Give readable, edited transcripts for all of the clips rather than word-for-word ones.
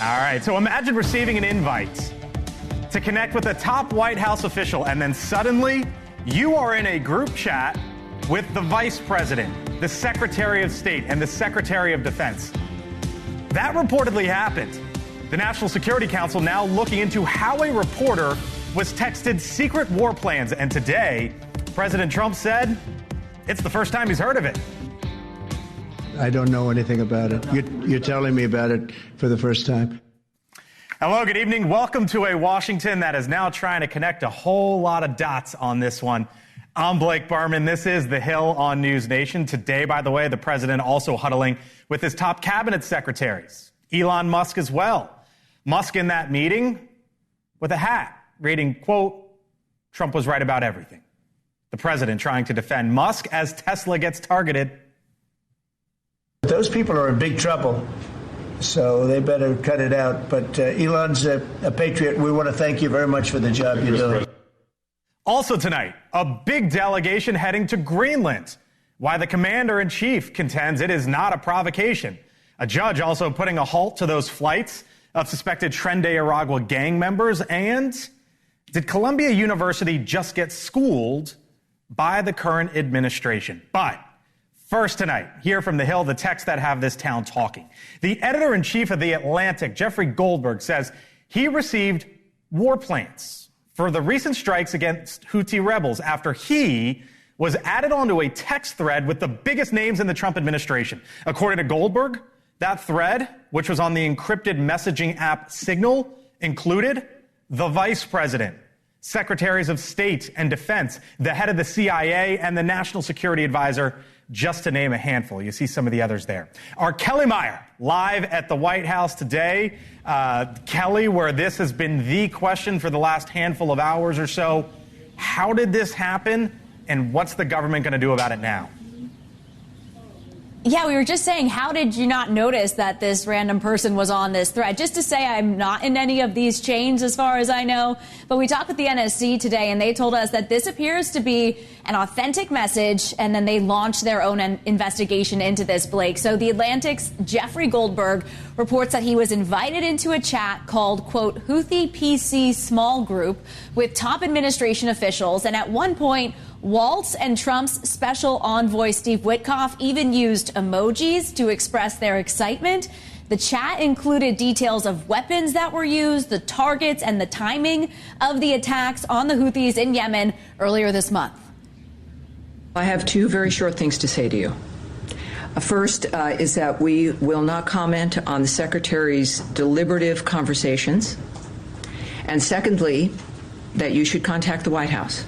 All right, so imagine receiving an invite to connect with a top White House official, and then suddenly you are in a group chat with the Vice President, the Secretary of State, and the Secretary of Defense. That reportedly happened. The National Security Council now looking into how a reporter was texted secret war plans, and today, President Trump said it's the first time he's heard of it. I don't know anything about it. You're telling me about it for the first time. Hello, good evening. Welcome to a Washington that is now trying to connect a whole lot of dots on this one. I'm Blake Berman. This is The Hill on NewsNation. Today, by the way, the president also huddling with his top cabinet secretaries. Elon Musk as well. Musk in that meeting with a hat reading, quote, "Trump was right about everything." The president trying to defend Musk as Tesla gets targeted. Those people are in big trouble, so they better cut it out. But Elon's a patriot. We want to thank you very much for the job you're doing. Also tonight, a big delegation heading to Greenland. Why the commander-in-chief contends it is not a provocation. A judge also putting a halt to those flights of suspected Tren de Aragua gang members. And did Columbia University just get schooled by the current administration? But first tonight, hear from the Hill the texts that have this town talking. The editor-in-chief of The Atlantic, Jeffrey Goldberg, says he received war plans for the recent strikes against Houthi rebels after he was added onto a text thread with the biggest names in the Trump administration. According to Goldberg, that thread, which was on the encrypted messaging app Signal, included the vice president, secretaries of state and defense, the head of the CIA, and the national security advisor, just to name a handful. You see some of the others there. Our Kelly Meyer, live at the White House today. Kelly, where this has been the question for the last handful of hours or so. How did this happen, and what's the government going to do about it now? Yeah, we were just saying, how did you not notice that this random person was on this thread? Just to say, I'm not in any of these chains as far as I know. But we talked with the NSC today, and they told us that this appears to be an authentic message, and then they launched their own investigation into this, Blake. So the Atlantic's Jeffrey Goldberg reports that he was invited into a chat called, quote, Houthi PC Small Group with top administration officials. And at one point, Waltz and Trump's special envoy, Steve Witkoff, even used emojis to express their excitement. The chat included details of weapons that were used, the targets, and the timing of the attacks on the Houthis in Yemen earlier this month. I have two very short things to say to you. First is that we will not comment on the Secretary's deliberative conversations. And secondly, that you should contact the White House.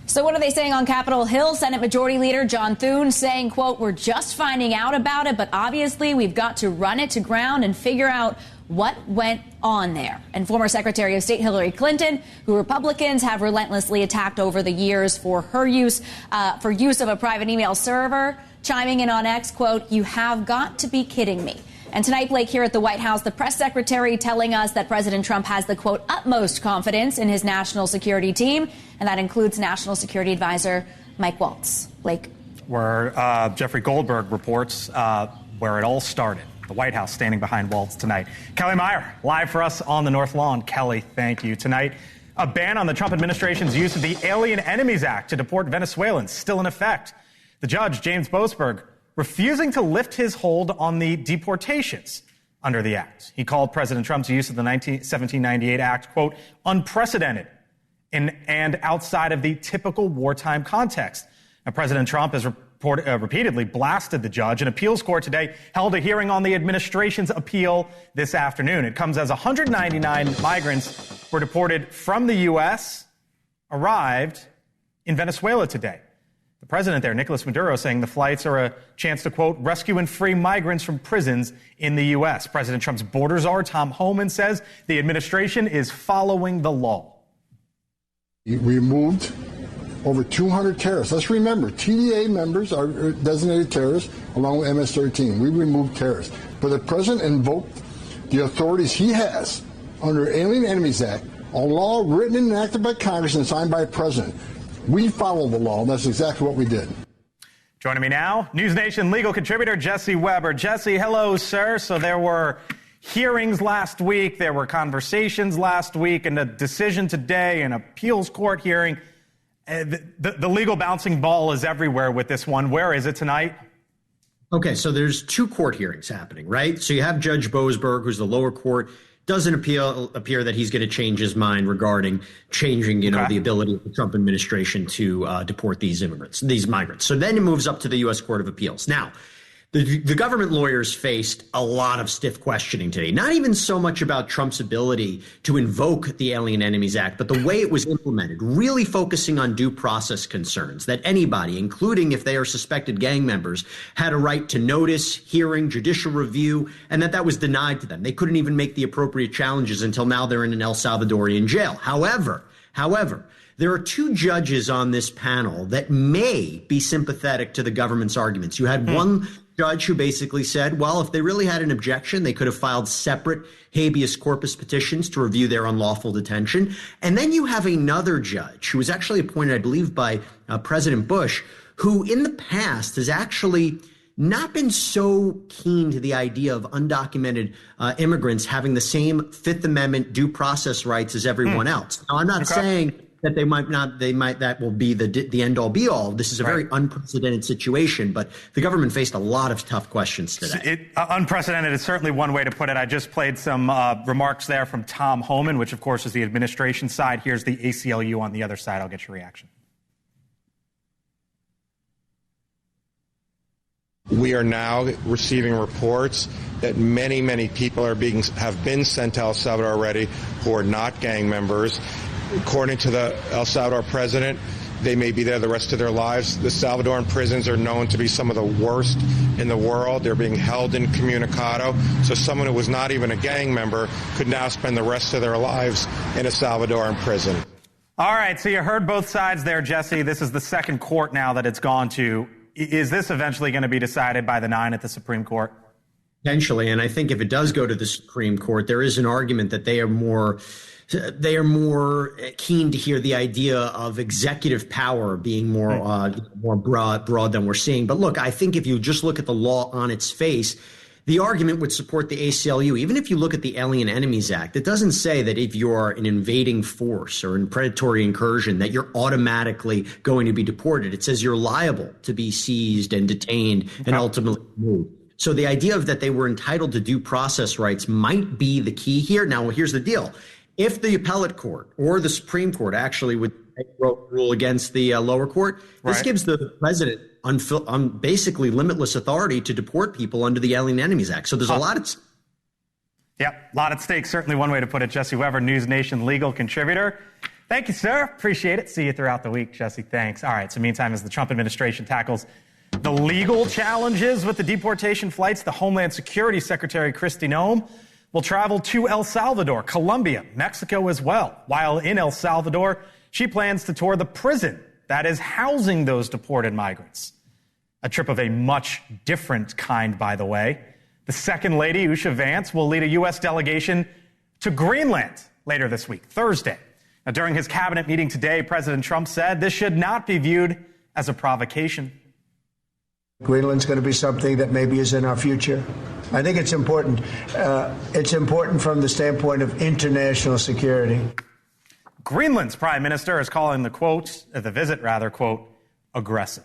So what are they saying on Capitol Hill? Senate Majority Leader John Thune saying, quote, we're just finding out about it, but obviously we've got to run it to ground and figure out what went on there. And former Secretary of State Hillary Clinton, who Republicans have relentlessly attacked over the years for her use of a private email server, chiming in on X, quote, you have got to be kidding me. And tonight, Blake, here at the White House, the press secretary telling us that President Trump has the, quote, utmost confidence in his national security team, and that includes National Security Advisor Mike Waltz. Blake. Where Jeffrey Goldberg reports where it all started. The White House standing behind Waltz tonight. Kelly Meyer, live for us on the North Lawn. Kelly, thank you. Tonight, a ban on the Trump administration's use of the Alien Enemies Act to deport Venezuelans still in effect. The judge, James Boasberg, refusing to lift his hold on the deportations under the act. He called President Trump's use of the 1798 Act, quote, unprecedented and outside of the typical wartime context. Now, President Trump has repeatedly blasted the judge. An appeals court today held a hearing on the administration's appeal this afternoon. It comes as 199 migrants were deported from the U.S., arrived in Venezuela today. The president there, Nicolas Maduro, saying the flights are a chance to, quote, rescue and free migrants from prisons in the U.S. President Trump's border czar, Tom Homan, says the administration is following the law. We removed over 200 terrorists. Let's remember, TDA members are designated terrorists along with MS-13. We removed terrorists. But the president invoked the authorities he has under Alien Enemies Act, a law written and enacted by Congress and signed by the president. We follow the law. That's exactly what we did. Joining me now, NewsNation legal contributor Jesse Weber. Jesse, hello, sir. So there were hearings last week, there were conversations last week, and a decision today, an appeals court hearing. The legal bouncing ball is everywhere with this one. Where is it tonight? Okay, so there's two court hearings happening, right? So you have Judge Boasberg, who's the lower court. Doesn't appear that he's going to change his mind regarding changing, the ability of the Trump administration to deport these migrants. So then it moves up to the U.S. Court of Appeals. Now, the government lawyers faced a lot of stiff questioning today, not even so much about Trump's ability to invoke the Alien Enemies Act, but the way it was implemented, really focusing on due process concerns that anybody, including if they are suspected gang members, had a right to notice, hearing, judicial review, and that was denied to them. They couldn't even make the appropriate challenges until now they're in an El Salvadorian jail. However, there are two judges on this panel that may be sympathetic to the government's arguments. You had one judge who basically said, well, if they really had an objection, they could have filed separate habeas corpus petitions to review their unlawful detention. And then you have another judge who was actually appointed, I believe, by President Bush, who in the past has actually not been so keen to the idea of undocumented immigrants having the same Fifth Amendment due process rights as everyone else. Now, I'm not saying that that will be the end all be all. This is a very unprecedented situation, but the government faced a lot of tough questions today. Unprecedented is certainly one way to put it. I just played some remarks there from Tom Homan, which of course is the administration side. Here's the ACLU on the other side. I'll get your reaction. We are now receiving reports that many people have been sent to El Salvador already who are not gang members. According to the El Salvador president, they may be there the rest of their lives. The Salvadoran prisons are known to be some of the worst in the world. They're being held incommunicado. So someone who was not even a gang member could now spend the rest of their lives in a Salvadoran prison. All right, so you heard both sides there, Jesse. This is the second court now that it's gone to. Is this eventually going to be decided by the 9 at the Supreme Court? Potentially, and I think if it does go to the Supreme Court, there is an argument that they are more keen to hear the idea of executive power being more broad than we're seeing. But look, I think if you just look at the law on its face, the argument would support the ACLU. Even if you look at the Alien Enemies Act, it doesn't say that if you're an invading force or in predatory incursion that you're automatically going to be deported. It says you're liable to be seized and detained and ultimately moved. So the idea of that they were entitled to due process rights might be the key here. Now, here's the deal. If the appellate court or the Supreme Court actually would rule against the lower court, this gives the president basically limitless authority to deport people under the Alien Enemies Act. So there's a lot at Yep, a lot at stake. Certainly one way to put it. Jesse Weber, NewsNation legal contributor. Thank you, sir. Appreciate it. See you throughout the week, Jesse. Thanks. All right, so meantime, as the Trump administration tackles the legal challenges with the deportation flights, the Homeland Security Secretary Kristi Noem will travel to El Salvador, Colombia, Mexico as well. While in El Salvador, she plans to tour the prison that is housing those deported migrants. A trip of a much different kind, by the way. The Second Lady, Usha Vance, will lead a U.S. delegation to Greenland later this week, Thursday. Now, during his cabinet meeting today, President Trump said this should not be viewed as a provocation. Greenland's going to be something that maybe is in our future. I think it's important. It's important from the standpoint of international security. Greenland's prime minister is calling the visit, aggressive.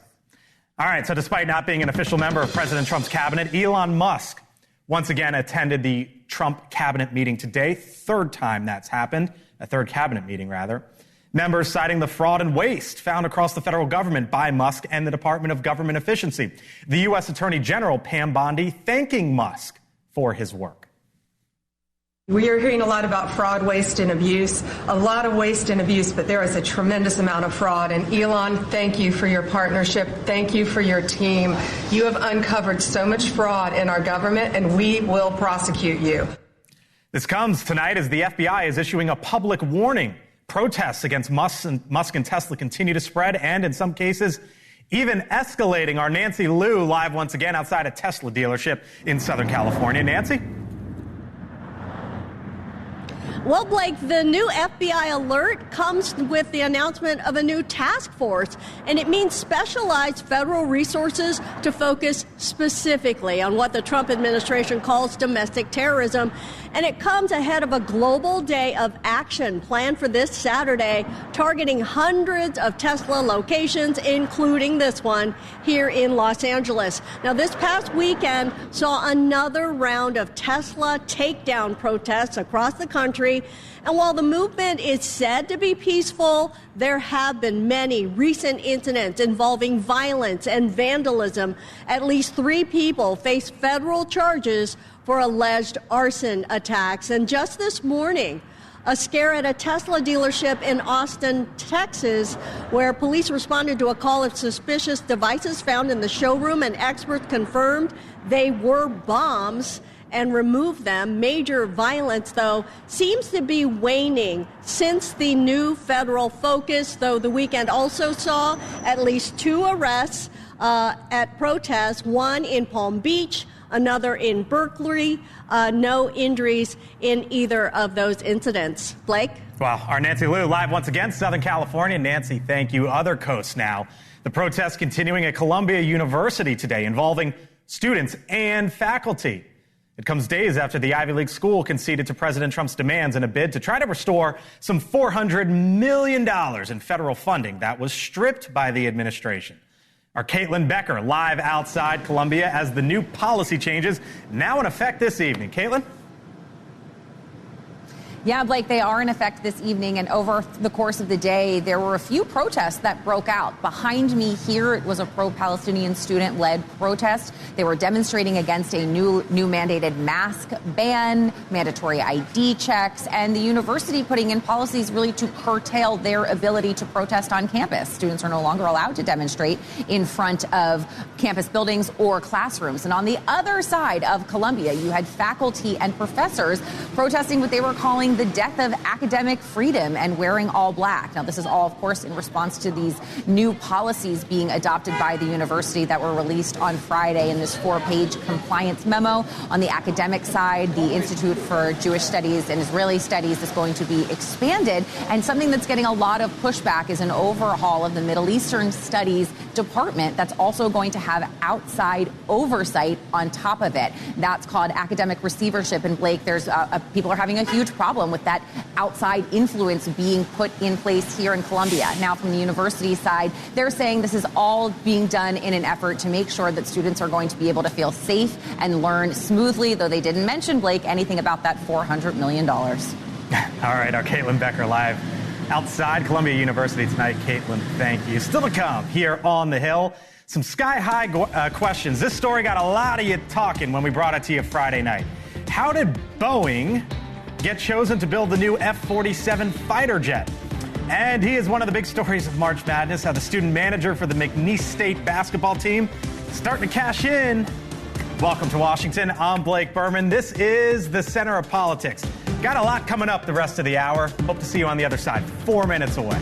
All right, so despite not being an official member of President Trump's cabinet, Elon Musk once again attended the Trump cabinet meeting today. Third time that's happened, a third cabinet meeting, rather. Members citing the fraud and waste found across the federal government by Musk and the Department of Government Efficiency. The U.S. Attorney General Pam Bondi thanking Musk for his work. We are hearing a lot about fraud, waste, and abuse, a lot of waste and abuse, but there is a tremendous amount of fraud. And Elon, thank you for your partnership. Thank you for your team. You have uncovered so much fraud in our government, and we will prosecute you. This comes tonight as the FBI is issuing a public warning. Protests against Musk and Tesla continue to spread and, in some cases, even escalating. Our Nancy Liu live once again outside a Tesla dealership in Southern California. Nancy? Well, Blake, the new FBI alert comes with the announcement of a new task force, and it means specialized federal resources to focus specifically on what the Trump administration calls domestic terrorism. And it comes ahead of a global day of action planned for this Saturday, targeting hundreds of Tesla locations, including this one here in Los Angeles. Now, this past weekend saw another round of Tesla takedown protests across the country. And while the movement is said to be peaceful, there have been many recent incidents involving violence and vandalism. At least 3 people face federal charges for alleged arson attacks. And just this morning, a scare at a Tesla dealership in Austin, Texas, where police responded to a call of suspicious devices found in the showroom, and experts confirmed they were bombs and removed them. Major violence, though, seems to be waning since the new federal focus, though the weekend also saw at least 2 arrests at protests, one in Palm Beach, another in Berkeley. No injuries in either of those incidents. Blake? Well, our Nancy Liu live once again, Southern California. Nancy, thank you. Other coasts now. The protests continuing at Columbia University today, involving students and faculty. It comes days after the Ivy League school conceded to President Trump's demands in a bid to try to restore some $400 million in federal funding that was stripped by the administration. Our Caitlin Becker live outside Columbia as the new policy changes now in effect this evening. Caitlin? Yeah, Blake, they are in effect this evening, and over the course of the day, there were a few protests that broke out. Behind me here, it was a pro-Palestinian student-led protest. They were demonstrating against a new mandated mask ban, mandatory ID checks, and the university putting in policies really to curtail their ability to protest on campus. Students are no longer allowed to demonstrate in front of campus buildings or classrooms. And on the other side of Columbia, you had faculty and professors protesting what they were calling the death of academic freedom and wearing all black. Now, this is all, of course, in response to these new policies being adopted by the university that were released on Friday in this 4-page compliance memo. On the academic side, the Institute for Jewish Studies and Israeli Studies is going to be expanded. And something that's getting a lot of pushback is an overhaul of the Middle Eastern Studies department that's also going to have outside oversight on top of it. That's called academic receivership. And Blake, there's people are having a huge problem with that outside influence being put in place here in Columbia. Now, from the university side, they're saying this is all being done in an effort to make sure that students are going to be able to feel safe and learn smoothly, though they didn't mention, Blake, anything about that $400 million. All right, our Caitlin Becker live outside Columbia University tonight. Caitlin, thank you. Still to come here on the Hill, some sky-high questions. This story got a lot of you talking when we brought it to you Friday night. How did Boeing get chosen to build the new F-47 fighter jet? And he is one of the big stories of March Madness, how the student manager for the McNeese State basketball team starting to cash in. Welcome to Washington. I'm Blake Berman. This is the Center of Politics. Got a lot coming up the rest of the hour. Hope to see you on the other side. 4 minutes away.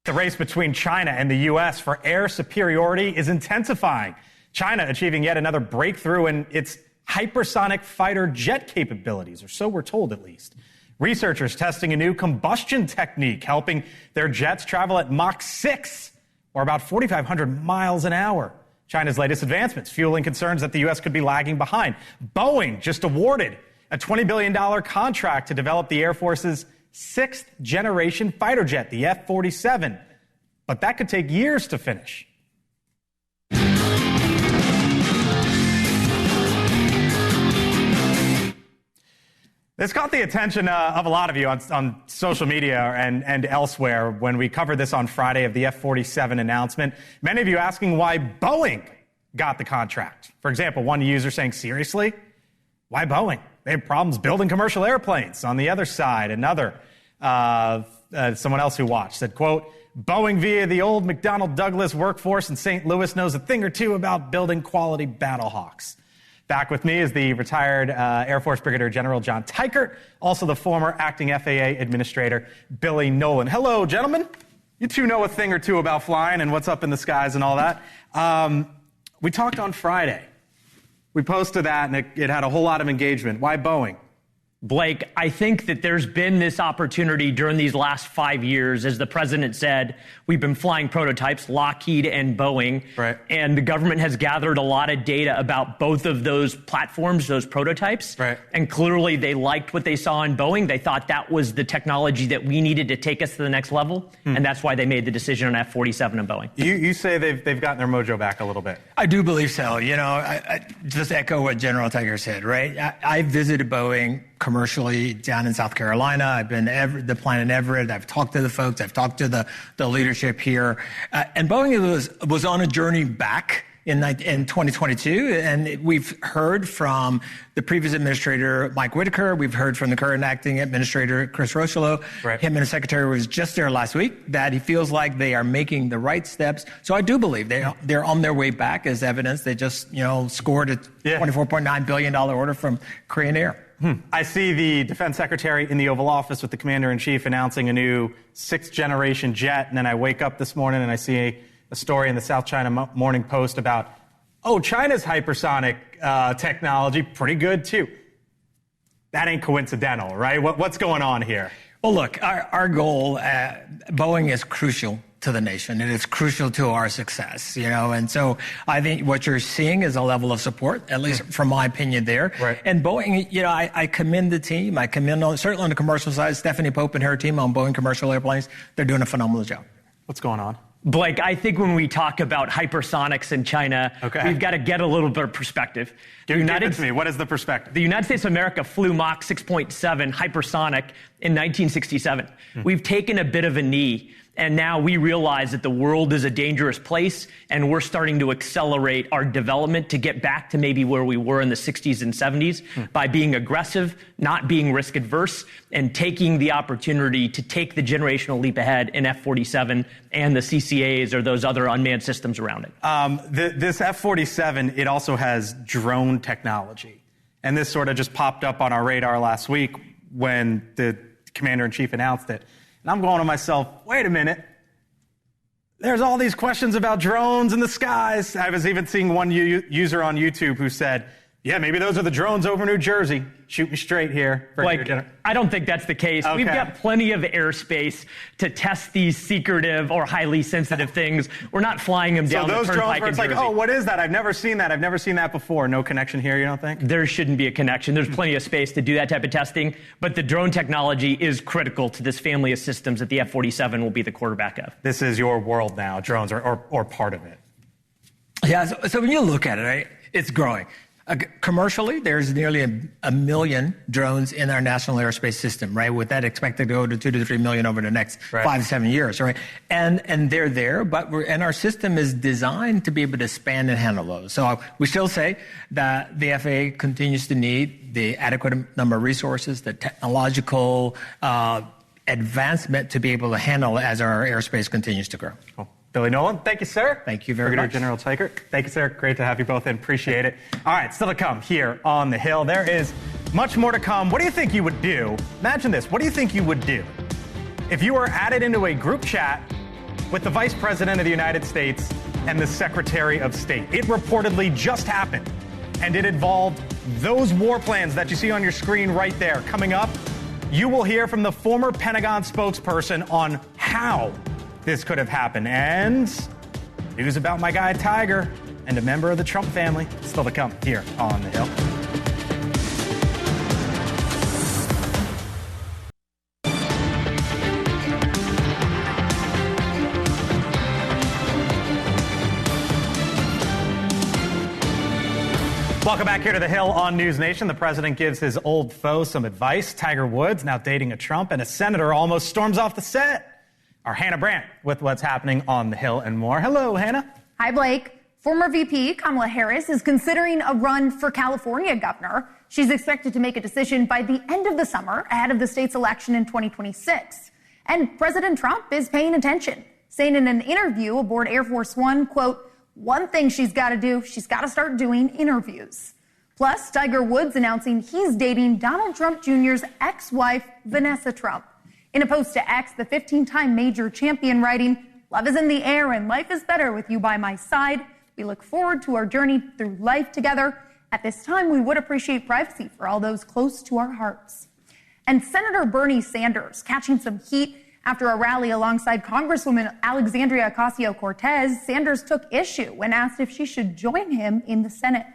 The race between China and the U.S. for air superiority is intensifying. China achieving yet another breakthrough in its hypersonic fighter jet capabilities, or so we're told at least. Researchers testing a new combustion technique, helping their jets travel at Mach 6, or about 4,500 miles an hour. China's latest advancements fueling concerns that the U.S. could be lagging behind. Boeing just awarded a $20 billion contract to develop the Air Force's 6th generation fighter jet, the F-47. But that could take years to finish. This caught the attention of a lot of you on social media and elsewhere when we covered this on Friday of the F-47 announcement. Many of you asking why Boeing got the contract. For example, one user saying, seriously? Why Boeing? They have problems building commercial airplanes. On the other side, another, someone else who watched said, quote, Boeing via the old McDonnell Douglas workforce in St. Louis knows a thing or two about building quality Battlehawks. Back with me is the retired Air Force Brigadier General John Teichert, also the former acting FAA Administrator Billy Nolan. Hello, gentlemen. You two know a thing or two about flying and what's up in the skies and all that. We talked on Friday. We posted that, and it had a whole lot of engagement. Why Boeing? Blake, I think that there's been this opportunity during these last 5 years. As the president said, we've been flying prototypes, Lockheed and Boeing. Right. And the government has gathered a lot of data about both of those platforms, those prototypes. Right. And clearly they liked what they saw in Boeing. They thought that was the technology that we needed to take us to the next level. And that's why they made the decision on F-47 and Boeing. You say they've gotten their mojo back a little bit. I do believe so. You know, I just echo what General Tiger said, right? I visited Boeing commercially down in South Carolina. I've been to the plant in Everett. I've talked to the folks. I've talked to the leadership here. And Boeing was on a journey back in 2022. And we've heard from the previous administrator, Mike Whitaker. We've heard from the current acting administrator, Chris Rocheleau. Right. Him and the secretary was just there last week, that he feels like they are making the right steps. So I do believe they're on their way back, as evidence. They just, scored a $24.9 billion order from Korean Air. I see the defense secretary in the Oval Office with the commander-in-chief announcing a new 6th-generation jet, and then I wake up this morning and I see a story in the South China Morning Post about, China's hypersonic technology, pretty good too. That ain't coincidental, right? What's going on here? Well, look, our goal at Boeing is crucial to the nation. It is crucial to our success, and so I think what you're seeing is a level of support, at least from my opinion there. Right. And Boeing, I commend the team. I commend, certainly on the commercial side, Stephanie Pope and her team on Boeing commercial airplanes. They're doing a phenomenal job. What's going on? Blake, I think when we talk about hypersonics in China, we've got to get a little bit of perspective. Give it to me. What is the perspective? The United States of America flew Mach 6.7 hypersonic in 1967. We've taken a bit of a knee. And now we realize that the world is a dangerous place, and we're starting to accelerate our development to get back to maybe where we were in the 60s and 70s by being aggressive, not being risk adverse, and taking the opportunity to take the generational leap ahead in F-47 and the CCAs or those other unmanned systems around it. This F-47, it also has drone technology. And this sort of just popped up on our radar last week when the commander-in-chief announced it. And I'm going to myself, wait a minute. There's all these questions about drones in the skies. I was even seeing one user on YouTube who said, yeah, maybe those are the drones over New Jersey. Shoot me straight here. Like, I don't think that's the case. Okay. We've got plenty of airspace to test these secretive or highly sensitive things. We're not flying them down the turnpike. So those drones where it's like, Jersey. what is that? I've never seen that. I've never seen that before. No connection here, you don't think? There shouldn't be a connection. There's plenty of space to do that type of testing. But the drone technology is critical to this family of systems that the F-47 will be the quarterback of. This is your world now, drones, or part of it. Yeah, so when you look at it, right, it's growing. Commercially, there's nearly a million drones in our national airspace system, right? With that expected to go to 2 to 3 million over the next 5 to 7 years, right? And they're there, but our system is designed to be able to span and handle those. So we still say that the FAA continues to need the adequate number of resources, the technological advancement to be able to handle as our airspace continues to grow. Cool. Billy Nolan, thank you, sir. Thank you very much. General Tiger, thank you, sir. Great to have you both in. Appreciate it. All right, still to come here on the Hill. There is much more to come. What do you think you would do? Imagine this. What do you think you would do if you were added into a group chat with the Vice President of the United States and the Secretary of State? It reportedly just happened, and it involved those war plans that you see on your screen right there. Coming up, you will hear from the former Pentagon spokesperson on how this could have happened, and news about my guy Tiger and a member of the Trump family. Still to come here on the Hill. Welcome back here to the Hill on NewsNation. The president gives his old foe some advice. Tiger Woods now dating a Trump, and a senator almost storms off the set. Our Hannah Brandt with what's happening on the Hill and more. Hello, Hannah. Hi, Blake. Former VP Kamala Harris is considering a run for California governor. She's expected to make a decision by the end of the summer ahead of the state's election in 2026. And President Trump is paying attention, saying in an interview aboard Air Force One, quote, one thing she's got to do, she's got to start doing interviews. Plus, Tiger Woods announcing he's dating Donald Trump Jr.'s ex-wife, Vanessa Trump. In a post to X, the 15-time major champion writing, love is in the air and life is better with you by my side. We look forward to our journey through life together. At this time, we would appreciate privacy for all those close to our hearts. And Senator Bernie Sanders catching some heat after a rally alongside Congresswoman Alexandria Ocasio-Cortez. Sanders took issue when asked if she should join him in the Senate.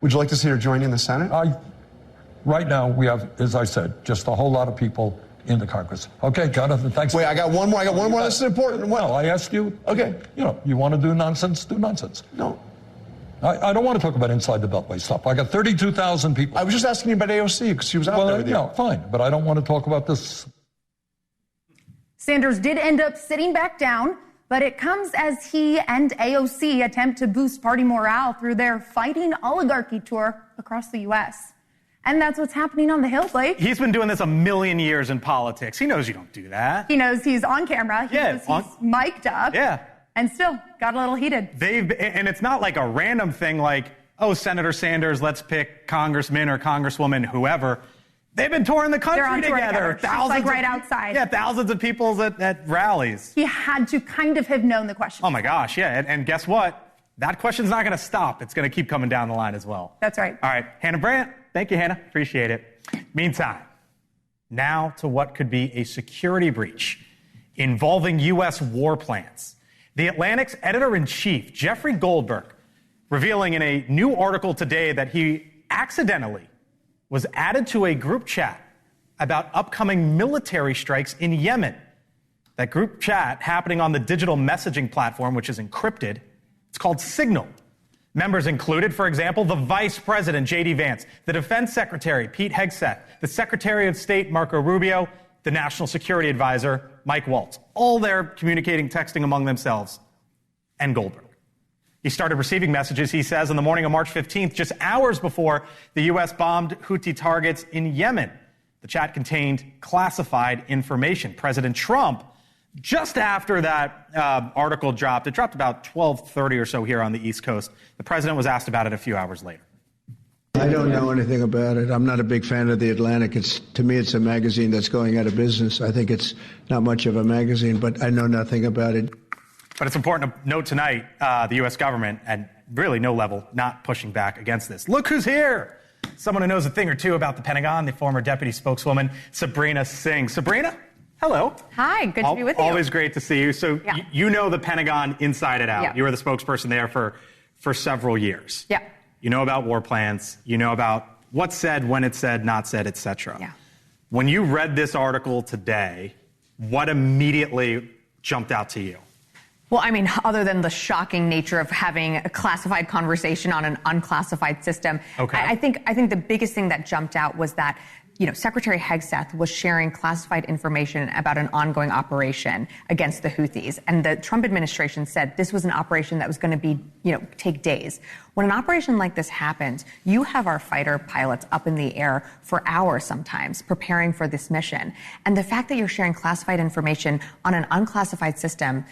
Would you like to see her joining the Senate? Right now, we have, as I said, just a whole lot of people in the Congress. Okay, Jonathan, thanks. Wait, I got one more. This is important. Well, I asked you. Okay. You want to do nonsense, do nonsense. No. I don't want to talk about inside the Beltway stuff. I got 32,000 people. I was just asking you about AOC because she was out there with you. Yeah, fine, but I don't want to talk about this. Sanders did end up sitting back down, but it comes as he and AOC attempt to boost party morale through their Fighting Oligarchy tour across the U.S. And that's what's happening on the Hill, Blake. He's been doing this a million years in politics. He knows you don't do that. He knows he's on camera. He knows he's mic'd up. Yeah. And still got a little heated. And it's not like a random thing like, oh, Senator Sanders, let's pick congressman or congresswoman, whoever. They've been touring the country together. Thousands, right outside. Yeah, thousands of people at rallies. He had to kind of have known the question. Oh, my gosh, yeah. And guess what? That question's not going to stop. It's going to keep coming down the line as well. That's right. All right, Hannah Brandt. Thank you, Hannah. Appreciate it. Meantime, now to what could be a security breach involving U.S. war plans. The Atlantic's editor-in-chief, Jeffrey Goldberg, revealing in a new article today that he accidentally was added to a group chat about upcoming military strikes in Yemen. That group chat happening on the digital messaging platform, which is encrypted. It's called Signal. Members included, for example, the Vice President, J.D. Vance, the Defense Secretary, Pete Hegseth, the Secretary of State, Marco Rubio, the National Security Advisor, Mike Waltz. All there communicating, texting among themselves, and Goldberg. He started receiving messages, he says, on the morning of March 15th, just hours before the U.S. bombed Houthi targets in Yemen. The chat contained classified information. President Trump, just after that article dropped, it dropped about 12:30 or so here on the East Coast. The president was asked about it a few hours later. I don't know anything about it. I'm not a big fan of The Atlantic. To me, it's a magazine that's going out of business. I think it's not much of a magazine, but I know nothing about it. But it's important to note tonight, the U.S. government, at really no level, not pushing back against this. Look who's here. Someone who knows a thing or two about the Pentagon, the former deputy spokeswoman, Sabrina Singh. Sabrina, hello. Hi, good to be with you. Always great to see you. So you know the Pentagon inside and out. Yeah. You were the spokesperson there for several years. Yeah. You know about war plans. You know about what's said, when it's said, not said, etc. Yeah. When you read this article today, what immediately jumped out to you? Well, I mean, other than the shocking nature of having a classified conversation on an unclassified system, okay. I think the biggest thing that jumped out was that, Secretary Hegseth was sharing classified information about an ongoing operation against the Houthis. And the Trump administration said this was an operation that was going to be, take days. When an operation like this happens, you have our fighter pilots up in the air for hours sometimes preparing for this mission. And the fact that you're sharing classified information on an unclassified system,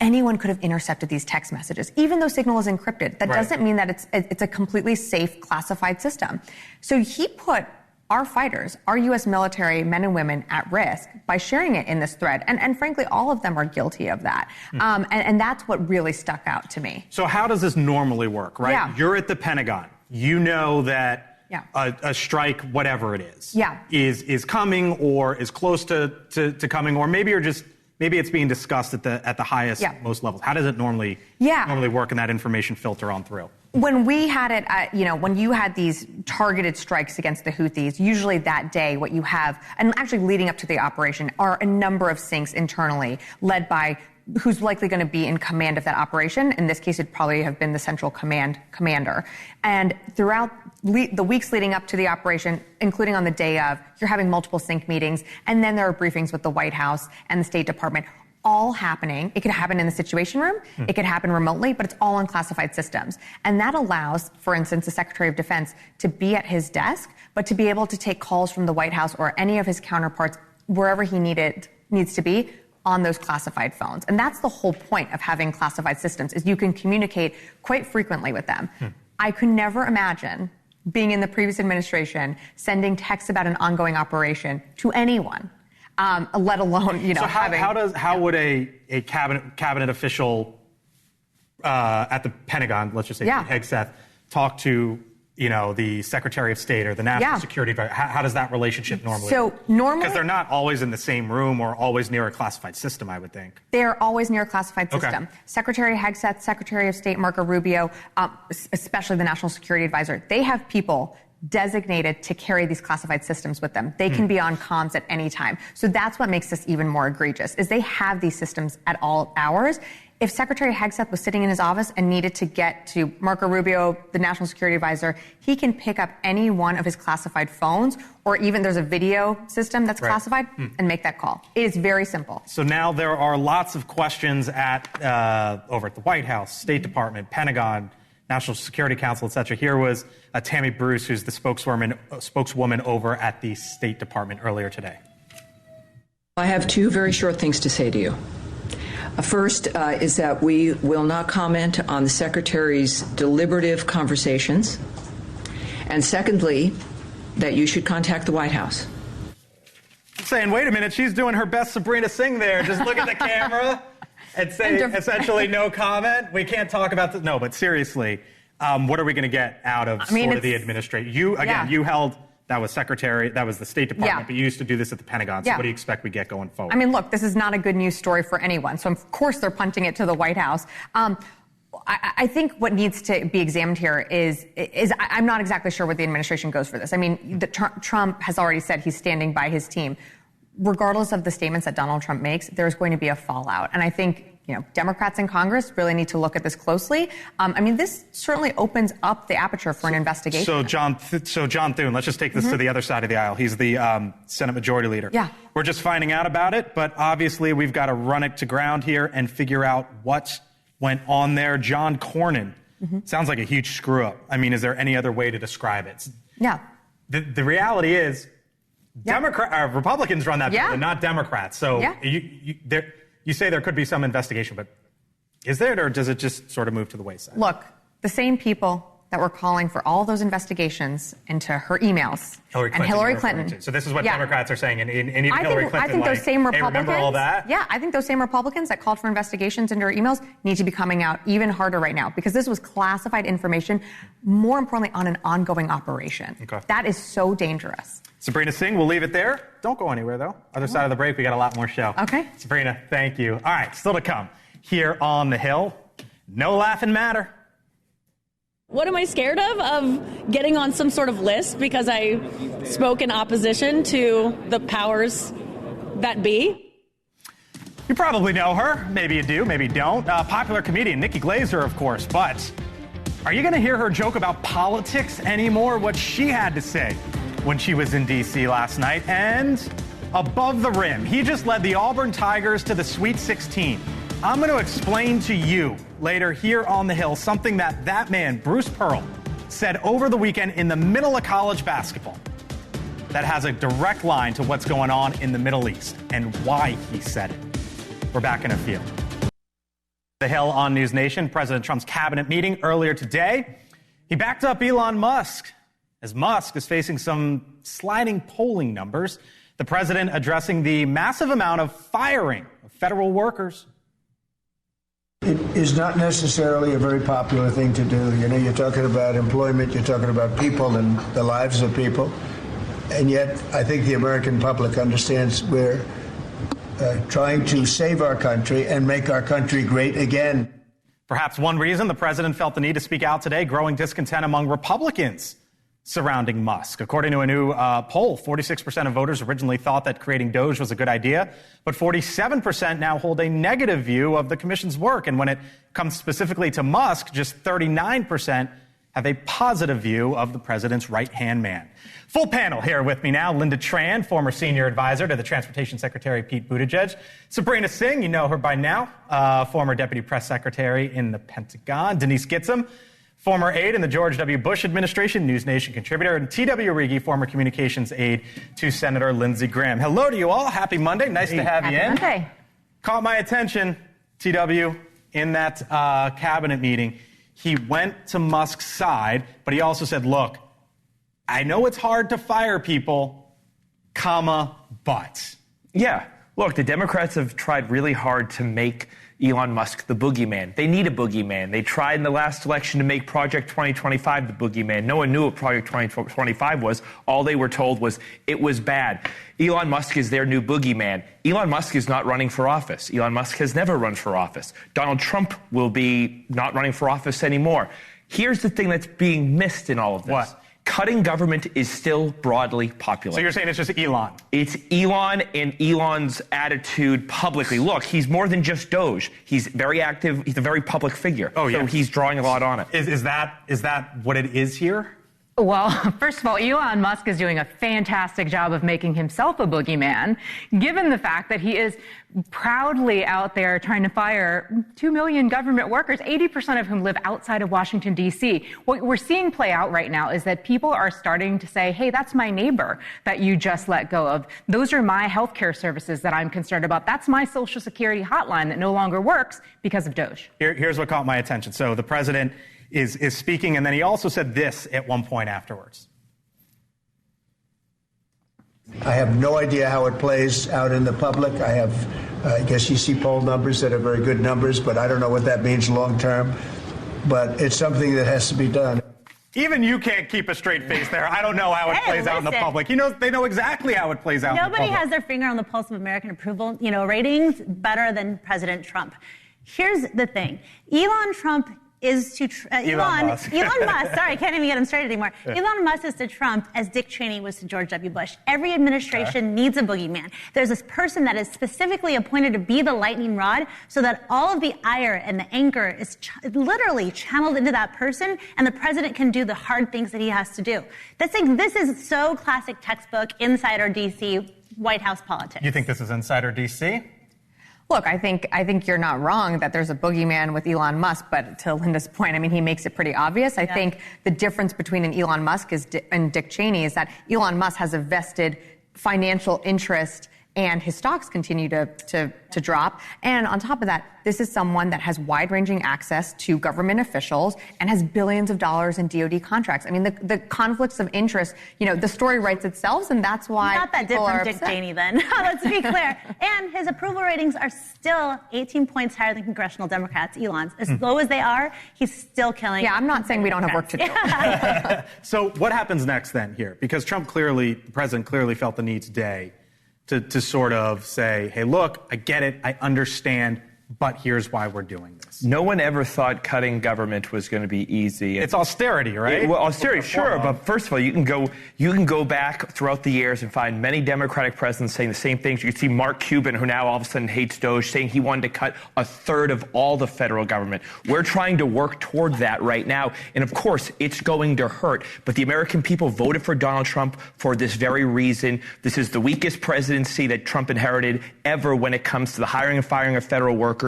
anyone could have intercepted these text messages, even though Signal is encrypted. That doesn't mean that it's a completely safe, classified system. So he put our fighters, our U.S. military men and women at risk by sharing it in this thread. And frankly, all of them are guilty of that. And that's what really stuck out to me. So how does this normally work, right? Yeah. You're at the Pentagon. You know that a strike, whatever it is, is coming or is close to coming, or maybe it's being discussed at the highest, most levels. How does it normally work and that information filter on through? When we had it, when you had these targeted strikes against the Houthis, usually that day what you have, and actually leading up to the operation, are a number of syncs internally led by who's likely going to be in command of that operation. In this case, it'd probably have been the central commander. And throughout the weeks leading up to the operation, including on the day of, you're having multiple sync meetings, and then there are briefings with the White House and the State Department, all happening. It could happen in the Situation Room. It could happen remotely, but it's all on classified systems. And that allows, for instance, the Secretary of Defense to be at his desk, but to be able to take calls from the White House or any of his counterparts wherever he needs to be on those classified phones. And that's the whole point of having classified systems, is you can communicate quite frequently with them. I could never imagine being in the previous administration sending texts about an ongoing operation to anyone. Let alone, So how would a cabinet official at the Pentagon, let's just say Hegseth, talk to the Secretary of State or the National Security Advisor? How does that relationship normally work? Because they're not always in the same room or always near a classified system, I would think. They're always near a classified system. Secretary Hegseth, Secretary of State Marco Rubio, especially the National Security Advisor, they have people designated to carry these classified systems with them. They can be on comms at any time. So that's what makes this even more egregious, is they have these systems at all hours. If Secretary Hegseth was sitting in his office and needed to get to Marco Rubio, the National Security Advisor, he can pick up any one of his classified phones, or even there's a video system that's classified, and make that call. It is very simple. So now there are lots of questions over at the White House, State Department, Pentagon, National Security Council, et cetera. Here was Tammy Bruce, who's the spokeswoman over at the State Department earlier today. I have two very short things to say to you. First is that we will not comment on the Secretary's deliberative conversations. And secondly, that you should contact the White House. I'm saying, wait a minute, she's doing her best Sabrina Singh there. Just look at the camera and say essentially no comment. We can't talk about this. No, but seriously, what are we going to get out of sort of the administration? You held... That was the State Department, but you used to do this at the Pentagon. So what do you expect we get going forward? I mean, look, this is not a good news story for anyone. So, of course, they're punting it to the White House. I think what needs to be examined here is I'm not exactly sure where the administration goes for this. I mean, Trump has already said he's standing by his team. Regardless of the statements that Donald Trump makes, there's going to be a fallout. And I think Democrats in Congress really need to look at this closely. I mean, this certainly opens up the aperture for an investigation. So John Thune, let's just take this to the other side of the aisle. He's the Senate Majority Leader. Yeah. We're just finding out about it, but obviously we've got to run it to ground here and figure out what went on there. John Cornyn sounds like a huge screw up. I mean, is there any other way to describe it? Yeah. The reality is, Republicans run that bill, and not Democrats. So you say there could be some investigation, but is there, or does it just sort of move to the wayside? Look, the same people that were calling for all those investigations into her emails and Hillary Clinton. So this is what Democrats are saying, and even Hillary Clinton. I think those same Republicans. Hey, remember all that? Yeah, I think those same Republicans that called for investigations into her emails need to be coming out even harder right now, because this was classified information, more importantly, on an ongoing operation. Okay. That is so dangerous. Sabrina Singh, we'll leave it there. Don't go anywhere, though. Other side of the break, we got a lot more show. Okay. Sabrina, thank you. All right, still to come. Here on the Hill, no laughing matter. What am I scared of? Of getting on some sort of list because I spoke in opposition to the powers that be? You probably know her. Maybe you do, maybe you don't. Popular comedian Nikki Glaser, of course. But are you going to hear her joke about politics anymore? What she had to say when she was in D.C. last night. And above the rim, he just led the Auburn Tigers to the Sweet 16. I'm going to explain to you later here on the Hill something that man, Bruce Pearl, said over the weekend in the middle of college basketball that has a direct line to what's going on in the Middle East and why he said it. We're back in a few. The Hill on NewsNation, President Trump's cabinet meeting earlier today. He backed up Elon Musk, as Musk is facing some sliding polling numbers. The president addressing the massive amount of firing of federal workers. It is not necessarily a very popular thing to do. You know, you're talking about employment, you're talking about people and the lives of people. And yet, I think the American public understands we're trying to save our country and make our country great again. Perhaps one reason the president felt the need to speak out today, growing discontent among Republicans surrounding Musk. According to a new poll, 46% of voters originally thought that creating DOGE was a good idea, but 47% now hold a negative view of the commission's work. And when it comes specifically to Musk, just 39% have a positive view of the president's right-hand man. Full panel here with me now. Linda Tran, former senior advisor to the Transportation Secretary Pete Buttigieg. Sabrina Singh, you know her by now, former deputy press secretary in the Pentagon. Denise Gitsum, former aide in the George W. Bush administration, NewsNation contributor, and T.W. Riggi, former communications aide to Senator Lindsey Graham. Hello to you all. Happy Monday. Nice to have you in. Monday. Caught my attention, T.W., in that cabinet meeting. He went to Musk's side, but he also said, look, I know it's hard to fire people, but. Yeah. Look, the Democrats have tried really hard to make Elon Musk the boogeyman. They need a boogeyman. They tried in the last election to make Project 2025 the boogeyman. No one knew what Project 2025 was. All they were told was it was bad. Elon Musk is their new boogeyman. Elon Musk is not running for office. Elon Musk has never run for office. Donald Trump will be not running for office anymore. Here's the thing that's being missed in all of this. What? Cutting government is still broadly popular. So you're saying it's just Elon? It's Elon and Elon's attitude publicly. Look, he's more than just DOGE. He's very active. He's a very public figure. Oh, yeah. So he's drawing a lot on it. Is that what it is here? Well, first of all, Elon Musk is doing a fantastic job of making himself a boogeyman, given the fact that he is proudly out there trying to fire 2 million government workers, 80% of whom live outside of Washington, D.C. What we're seeing play out right now is that people are starting to say, hey, that's my neighbor that you just let go of. Those are my healthcare services that I'm concerned about. That's my Social Security hotline that no longer works because of DOGE. Here's what caught my attention. So the president is speaking, and then he also said this at one point afterwards. I have no idea how it plays out in the public. I guess you see poll numbers that are very good numbers, but I don't know what that means long term. But it's something that has to be done. Even you can't keep a straight face there. I don't know how it plays out in the public. They know exactly how it plays out in the public. Nobody has their finger on the pulse of American approval, ratings better than President Trump. Here's the thing. Elon Musk, sorry, I can't even get him straight anymore. Yeah. Elon Musk is to Trump as Dick Cheney was to George W. Bush. Every administration needs a boogeyman. There's this person that is specifically appointed to be the lightning rod so that all of the ire and the anger is literally channeled into that person, and the president can do the hard things that he has to do. This is so classic textbook insider DC White House politics. You think this is insider DC? Look, I think you're not wrong that there's a boogeyman with Elon Musk, but to Linda's point, I mean, he makes it pretty obvious. I think the difference between an Elon Musk and Dick Cheney is that Elon Musk has a vested financial interest and his stocks continue to drop. And on top of that, this is someone that has wide-ranging access to government officials and has billions of dollars in DOD contracts. I mean, the conflicts of interest, the story writes itself, and that's why not that different Dick Cheney then. Let's be clear. And his approval ratings are still 18 points higher than congressional Democrats. Elon's. As low as they are, he's still killing. Yeah, I'm not saying we don't have work to do. So what happens next then here? Because the president clearly felt the need today to sort of say, hey, look, I get it, I understand, but here's why we're doing this. No one ever thought cutting government was going to be easy. It's austerity, right? Well, austerity, sure, but first of all, you can go back throughout the years and find many Democratic presidents saying the same things. You can see Mark Cuban, who now all of a sudden hates DOGE, saying he wanted to cut a third of all the federal government. We're trying to work toward that right now, and of course, it's going to hurt. But the American people voted for Donald Trump for this very reason. This is the weakest presidency that Trump inherited ever when it comes to the hiring and firing of federal workers.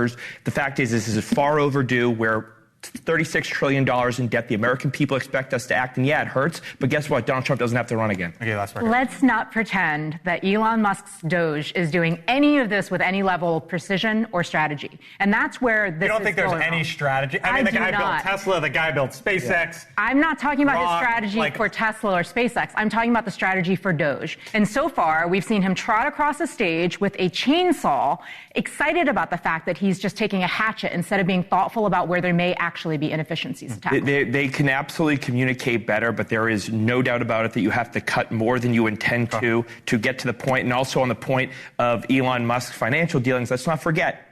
The fact is, this is far overdue. We're $36 trillion in debt. The American people expect us to act, and yeah, it hurts. But guess what? Donald Trump doesn't have to run again. Okay, that's right. Let's not pretend that Elon Musk's DOGE is doing any of this with any level of precision or strategy. And that's where this is. You don't think there's any wrong. Strategy? I mean, the guy built Tesla, the guy built SpaceX. Yeah. I'm not talking about his strategy for Tesla or SpaceX. I'm talking about the strategy for DOGE. And so far, we've seen him trot across a stage with a chainsaw, excited about the fact that he's just taking a hatchet instead of being thoughtful about where there may actually be inefficiencies. They can absolutely communicate better, but there is no doubt about it that you have to cut more than you intend to get to the point. And also on the point of Elon Musk's financial dealings, let's not forget,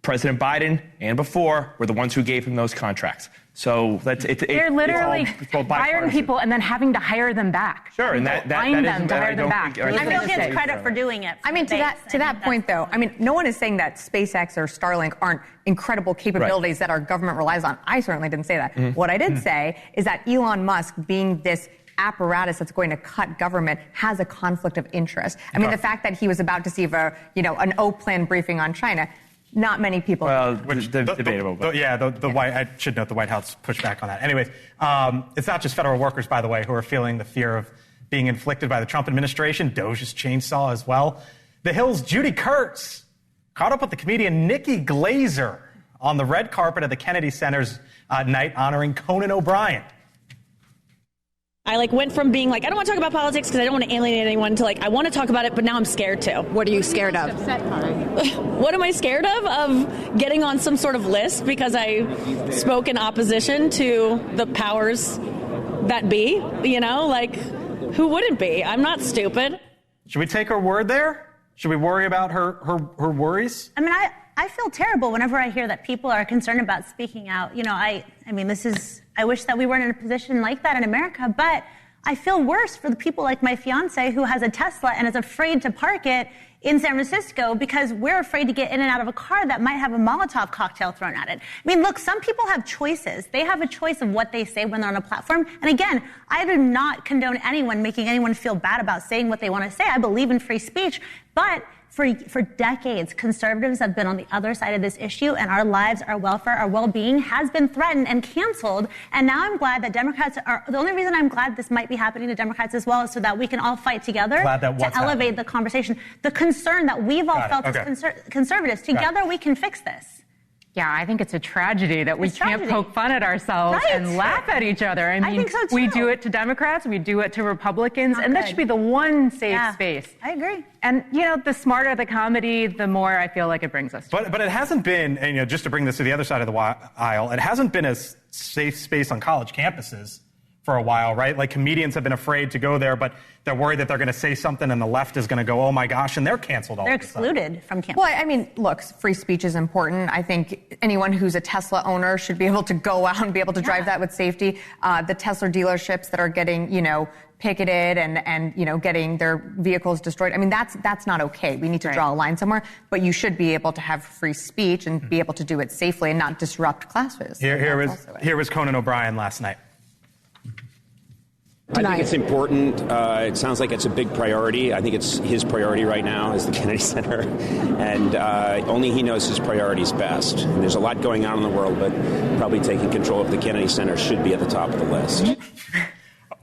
President Biden and before were the ones who gave him those contracts. So they're literally hiring people and then having to hire them back. Sure, and that find them to hire them back. I feel he gets credit for doing it. I mean, to that point, though, I mean, no one is saying that SpaceX or Starlink aren't incredible capabilities that our government relies on. I certainly didn't say that. What I did say is that Elon Musk, being this apparatus that's going to cut government, has a conflict of interest. I mean, the fact that he was about to see an O-plan briefing on China. Not many people. Well, debatable. I should note the White House pushed back on that. Anyways, it's not just federal workers, by the way, who are feeling the fear of being inflicted by the Trump administration. DOGE's chainsaw as well. The Hill's Judy Kurtz caught up with the comedian Nikki Glazer on the red carpet at the Kennedy Center's night honoring Conan O'Brien. I went from being I don't want to talk about politics because I don't want to alienate anyone to I want to talk about it, but now I'm scared to. What are you scared of? What am I scared of? Of getting on some sort of list because I spoke in opposition to the powers that be, who wouldn't be? I'm not stupid. Should we take her word there? Should we worry about her worries? I mean, I feel terrible whenever I hear that people are concerned about speaking out. I wish that we weren't in a position like that in America, but I feel worse for the people like my fiance who has a Tesla and is afraid to park it in San Francisco because we're afraid to get in and out of a car that might have a Molotov cocktail thrown at it. I mean, look, some people have choices. They have a choice of what they say when they're on a platform. And again, I do not condone anyone making anyone feel bad about saying what they want to say. I believe in free speech, but for decades, conservatives have been on the other side of this issue, and our lives, our welfare, our well-being has been threatened and canceled. And now I'm glad that Democrats are, the only reason I'm glad this might be happening to Democrats as well is so that we can all fight together to elevate the conversation. The concern that we've all felt as conservatives, together we can fix this. Yeah, I think it's a tragedy that we can't poke fun at ourselves and laugh at each other. I mean, think so too. We do it to Democrats, we do it to Republicans, and that should be the one safe space. I agree. And, the smarter the comedy, the more I feel like it brings us to. But it hasn't been, and just to bring this to the other side of the aisle, it hasn't been a safe space on college campuses for a while, right? Comedians have been afraid to go there, but they're worried that they're going to say something and the left is going to go, oh my gosh, and they're canceled all They're of a sudden. excluded from campus. Well, I mean, look, free speech is important. I think anyone who's a Tesla owner should be able to go out and be able to drive that with safety. The Tesla dealerships that are getting, picketed and getting their vehicles destroyed. I mean, that's not okay. We need to draw a line somewhere, but you should be able to have free speech and be able to do it safely and not disrupt classes. Here was Conan O'Brien last night. I think it's important. It sounds like it's a big priority. I think it's his priority right now is the Kennedy Center. And only he knows his priorities best. And there's a lot going on in the world, but probably taking control of the Kennedy Center should be at the top of the list.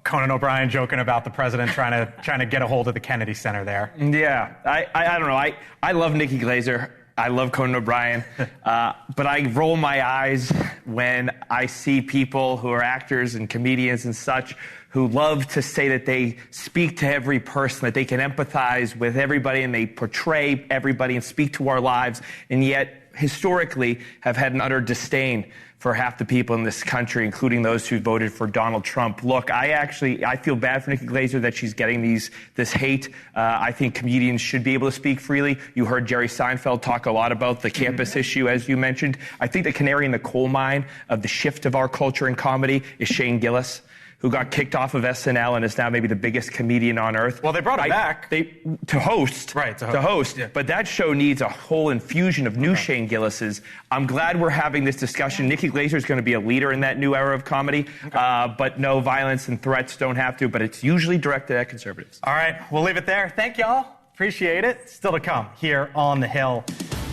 Conan O'Brien joking about the president trying to get a hold of the Kennedy Center there. Yeah, I don't know. I love Nikki Glaser. I love Conan O'Brien, but I roll my eyes when I see people who are actors and comedians and such who love to say that they speak to every person, that they can empathize with everybody and they portray everybody and speak to our lives, and yet historically have had an utter disdain for half the people in this country, including those who voted for Donald Trump. Look, I feel bad for Nikki Glaser that she's getting this hate. I think comedians should be able to speak freely. You heard Jerry Seinfeld talk a lot about the campus issue, as you mentioned. I think the canary in the coal mine of the shift of our culture in comedy is Shane Gillis, who got kicked off of SNL and is now maybe the biggest comedian on earth. Well, they brought him back. To host. Right, to host. Yeah. But that show needs a whole infusion of new Shane Gillises. I'm glad we're having this discussion. Nikki Glaser is going to be a leader in that new era of comedy. But no, violence and threats don't have to, but it's usually directed at conservatives. All right, we'll leave it there. Thank y'all. Appreciate it. Still to come here on The Hill.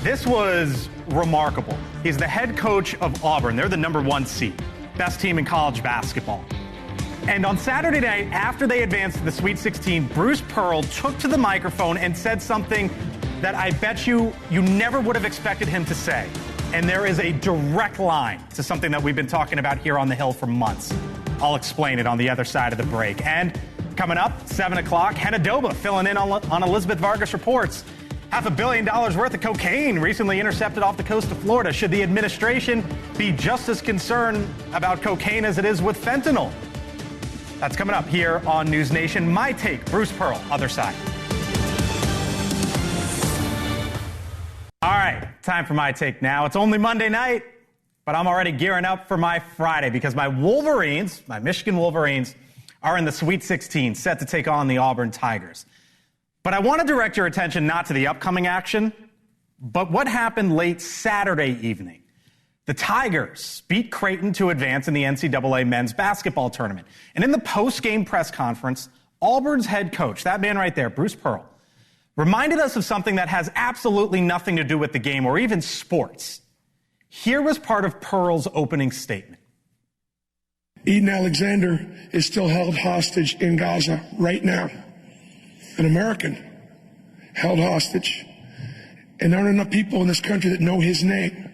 This was remarkable. He's the head coach of Auburn. They're the #1 seed. Best team in college basketball. And on Saturday night, after they advanced to the Sweet 16, Bruce Pearl took to the microphone and said something that I bet you never would have expected him to say. And there is a direct line to something that we've been talking about here on The Hill for months. I'll explain it on the other side of the break. And coming up, 7 o'clock, Hannah Doba filling in on Elizabeth Vargas Reports. $500 million worth of cocaine recently intercepted off the coast of Florida. Should the administration be just as concerned about cocaine as it is with fentanyl? That's coming up here on NewsNation. My take, Bruce Pearl, other side. All right, time for my take now. It's only Monday night, but I'm already gearing up for my Friday because my Wolverines, my Michigan Wolverines, are in the Sweet 16, set to take on the Auburn Tigers. But I want to direct your attention not to the upcoming action, but what happened late Saturday evening. The Tigers beat Creighton to advance in the NCAA men's basketball tournament. And in the post-game press conference, Auburn's head coach, that man right there, Bruce Pearl, reminded us of something that has absolutely nothing to do with the game or even sports. Here was part of Pearl's opening statement. Eden Alexander is still held hostage in Gaza right now. An American held hostage. And there aren't enough people in this country that know his name.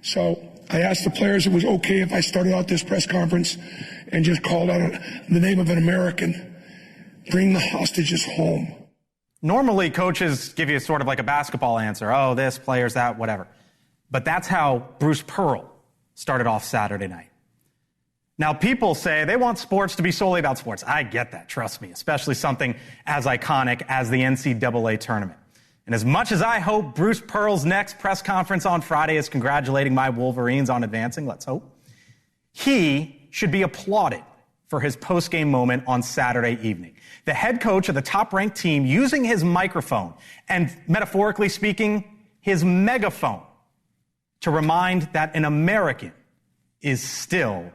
So I asked the players if it was okay if I started out this press conference and just called out the name of an American. Bring the hostages home. Normally, coaches give you sort of like a basketball answer. Oh, this, players, that, whatever. But that's how Bruce Pearl started off Saturday night. Now, people say they want sports to be solely about sports. I get that, trust me, especially something as iconic as the NCAA tournament. And as much as I hope Bruce Pearl's next press conference on Friday is congratulating my Wolverines on advancing, let's hope, he should be applauded for his post-game moment on Saturday evening. The head coach of the top-ranked team using his microphone and, metaphorically speaking, his megaphone to remind that an American is still